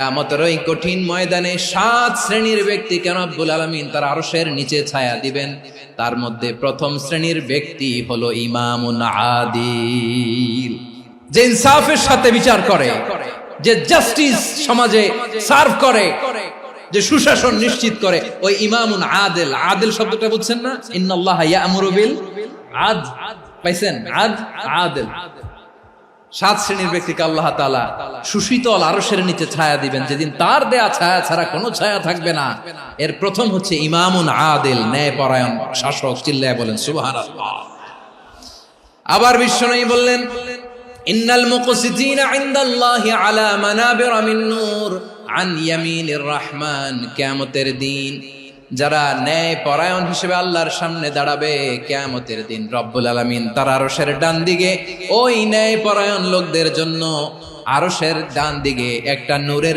কিয়ামতের ওই কঠিন ময়দানে 7 শ্রেণীর ব্যক্তিকে রব্বুল আলামিন তার আরশের নিচে ছায়া দিবেন। তার মধ্যে প্রথম শ্রেণীর ব্যক্তি হলো ইমামুন আদিল, যে ইনসাফের সাথে বিচার করে, যে জাস্টিস সমাজে সার্ভ করে, যে সুশাসন নিশ্চিত করে, ওই ইমামুন আদিল। আদিল শব্দটা বুঝছেন না? ইন্নাল্লাহা ইয়া'মুরু বিল আদল, পাইছেন? আদিল। 7 শ্রেণীর ব্যক্তিকে আল্লাহ তাআলা সুশীতল আরশের নিচে ছায়া দিবেন, যেদিন তার দেয়া ছায়া ছাড়া কোনো ছায়া থাকবে না। এর প্রথম হচ্ছে ইমামুন আদিল, ন্যায়পরায়ণ শাসক। চিল্লায় বলেন সুবহানাল্লাহ। আবার বিশ্বনবী বললেন, ইন্নাল মুকসিতিনা ইনদাল্লাহি আলা মানাবির মিন নূর আন ইয়ামিনির রহমান। কিয়ামতের দিন যারা ন্যায় পরায়ণ হিসেবে আল্লাহর সামনে দাঁড়াবে, কিয়ামতের দিন রব্বুল আলামিন তার আরশের ডান দিকে ওই ন্যায় পরায়ণ লোকদের জন্য আরশের ডান দিকে একটা নূরের